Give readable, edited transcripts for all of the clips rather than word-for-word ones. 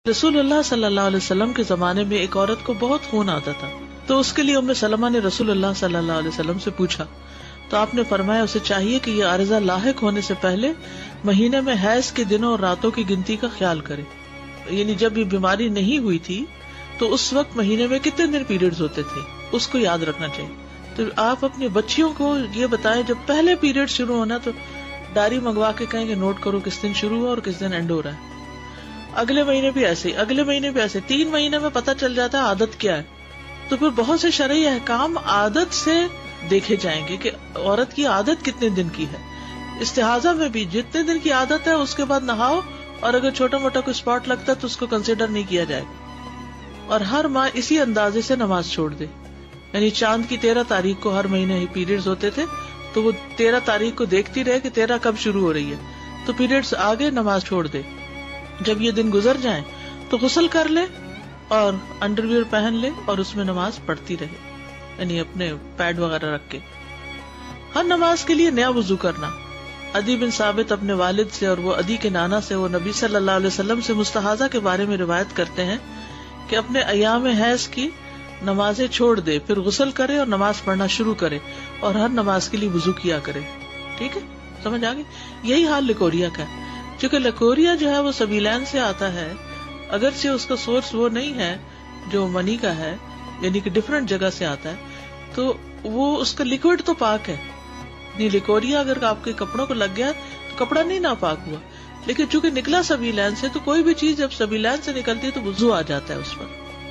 رسول اللہ صلی اللہ علیہ وسلم کے زمانے میں ایک عورت کو بہت خون آتا تھا، تو اس کے لیے ام سلمہ نے رسول اللہ صلی اللہ علیہ وسلم سے پوچھا، تو آپ نے فرمایا اسے چاہیے کہ یہ عارضہ لاحق ہونے سے پہلے مہینے میں حیض کے دنوں اور راتوں کی گنتی کا خیال کرے، یعنی جب یہ بیماری نہیں ہوئی تھی تو اس وقت مہینے میں کتنے دن پیریڈز ہوتے تھے اس کو یاد رکھنا چاہیے۔ تو آپ اپنی بچیوں کو یہ بتائیں جب پہلے پیریڈ شروع ہونا تو ڈائری منگوا کے کہیں کہ نوٹ کرو کس دن شروع ہوا اور کس دن اینڈ ہو رہا ہے، اگلے مہینے بھی ایسے، اگلے مہینے بھی ایسے، 3 مہینے میں پتہ چل جاتا ہے عادت کیا ہے۔ تو پھر بہت سے شرعی احکام عادت سے دیکھے جائیں گے کہ عورت کی عادت کتنے دن کی ہے۔ استحاضہ میں بھی جتنے دن کی عادت ہے اس کے بعد نہاؤ، اور اگر چھوٹا موٹا کوئی اسپاٹ لگتا ہے تو اس کو کنسیڈر نہیں کیا جائے گا، اور ہر ماہ اسی اندازے سے نماز چھوڑ دے، یعنی چاند کی 13 تاریخ کو ہر مہینے ہی پیریڈز ہوتے تھے تو وہ 13 تاریخ کو دیکھتی رہے کہ 13 کب شروع ہو رہی ہے، تو پیریڈز آگے نماز چھوڑ دے۔ جب یہ دن گزر جائیں تو غسل کر لے اور انڈر ویئر پہن لے اور اس میں نماز پڑھتی رہے، یعنی اپنے پیڈ وغیرہ رکھ کے۔ ہر نماز کے لیے نیا وضو کرنا۔ عدی بن ثابت اپنے والد سے اور وہ عدی کے نانا سے وہ نبی صلی اللہ علیہ وسلم سے مستحاضہ کے بارے میں روایت کرتے ہیں کہ اپنے ایام حیض کی نمازیں چھوڑ دے، پھر غسل کرے اور نماز پڑھنا شروع کرے، اور ہر نماز کے لیے وضو کیا کرے۔ ٹھیک ہے، سمجھ آ گئی؟ یہی حال لیکوریا کا ہے، چونکہ لیکوریا جو ہے وہ سبیلین سے آتا ہے، اگرچہ اس کا سورس وہ نہیں ہے جو منی کا ہے، یعنی کہ ڈفرنٹ جگہ سے آتا ہے، تو وہ اس کا لیکوڈ تو پاک ہے، نہیں لیکوریا اگر آپ کے کپڑوں کو لگ گیا تو کپڑا نہیں ناپاک ہوا، لیکن چونکہ نکلا سبیلین سے تو کوئی بھی چیز جب سبیلین سے نکلتی ہے تو وضو آ جاتا ہے اس پر۔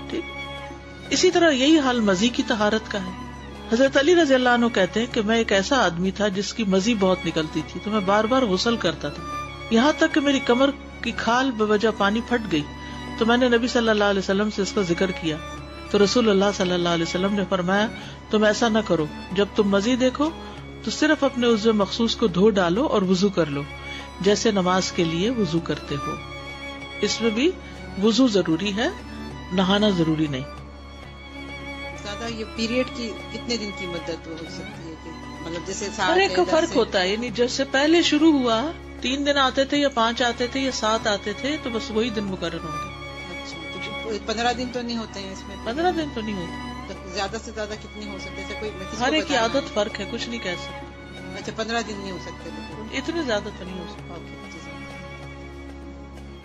ٹھیک، اسی طرح یہی حال مزی کی طہارت کا ہے۔ حضرت علی رضی اللہ عنہ کہتے ہیں کہ میں ایک ایسا آدمی تھا جس کی مزی بہت نکلتی تھی، تو میں بار بار غسل کرتا تھا، یہاں تک کہ میری کمر کی کھال بوجہ پانی پھٹ گئی، تو میں نے نبی صلی اللہ علیہ وسلم سے اس کا ذکر کیا، تو رسول اللہ صلی اللہ علیہ وسلم نے فرمایا تم ایسا نہ کرو، جب تم مزی دیکھو تو صرف اپنے عضو مخصوص کو دھو ڈالو اور وضو کر لو جیسے نماز کے لیے وضو کرتے ہو۔ اس میں بھی وضو ضروری ہے، نہانا ضروری نہیں۔ زیادہ یہ پیریڈ کی کتنے دن کی مدت ہو سکتی ہے کہ مطلب جیسے ہر ایک کا فرق ہوتا ہے، یعنی جیسے پہلے شروع ہوا 3 دن آتے تھے یا 5 آتے تھے یا 7 آتے تھے تو بس وہی دن مقرر ہوں گے۔ اچھا، 15 دن تو نہیں ہوتے ہیں اس میں؟ 15 دن تو نہیں ہوتے، زیادہ سے زیادہ کتنے ہو سکتے ہیں؟ کوئی ہر ایک کی عادت فرق ہے، کچھ نہیں کہہ سکتے۔ اچھا، 15 دن نہیں ہو سکتے، اتنے زیادہ تو نہیں ہو سکتے۔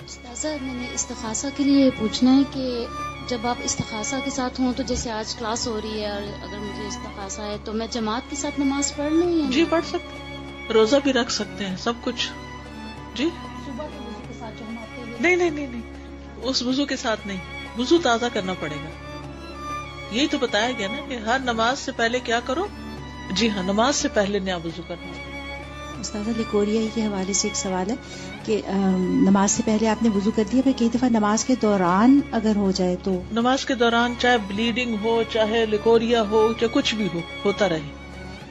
استاذہ، میں نے استخاصہ کے لیے پوچھنا ہے کہ جب آپ استخاصہ کے ساتھ ہوں تو جیسے آج کلاس ہو رہی ہے اور اگر مجھے استخاصہ ہے تو میں جماعت کے ساتھ نماز پڑھ لوں یا جی پڑھ سکتے، روزہ بھی رکھ سکتے ہیں، سب کچھ۔ جی صبح کے وضو کے ساتھ جو ہم آتے ہوئے نہیں، اس وضو کے ساتھ نہیں، وضو تازہ کرنا پڑے گا۔ یہی تو بتایا گیا نا کہ ہر نماز سے پہلے کیا کرو؟ جی ہاں، نماز سے پہلے نیا وضو کرنا ہوگا۔ استاذہ، لیکوریا کے حوالے سے ایک سوال ہے کہ نماز سے پہلے آپ نے وضو کر دیا، پھر کئی دفعہ نماز کے دوران اگر ہو جائے تو؟ نماز کے دوران چاہے بلیڈنگ ہو، چاہے لیکوریا ہو، چاہے کچھ بھی ہو، ہوتا رہے،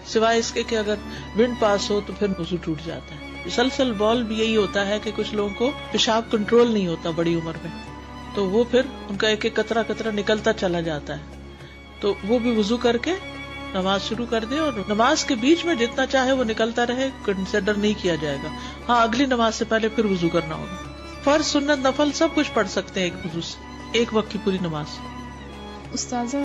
سوائے اس کے کہ اگر ونڈ پاس ہو تو پھر وضو ٹوٹ جاتا ہے۔ سلسل بال بھی یہی ہوتا ہے کہ کچھ لوگوں کو پیشاب کنٹرول نہیں ہوتا بڑی عمر میں، تو وہ پھر ان کا ایک ایک قطرہ قطرہ نکلتا چلا جاتا ہے، تو وہ بھی وضو کر کے نماز شروع کر دے، اور نماز کے بیچ میں جتنا چاہے وہ نکلتا رہے، کنسیڈر نہیں کیا جائے گا۔ ہاں، اگلی نماز سے پہلے پھر وضو کرنا ہوگا۔ فرض، سنت، نفل سب کچھ پڑھ سکتے ہیں ایک وضو سے، ایک وقت کی پوری نماز۔ استاذہ،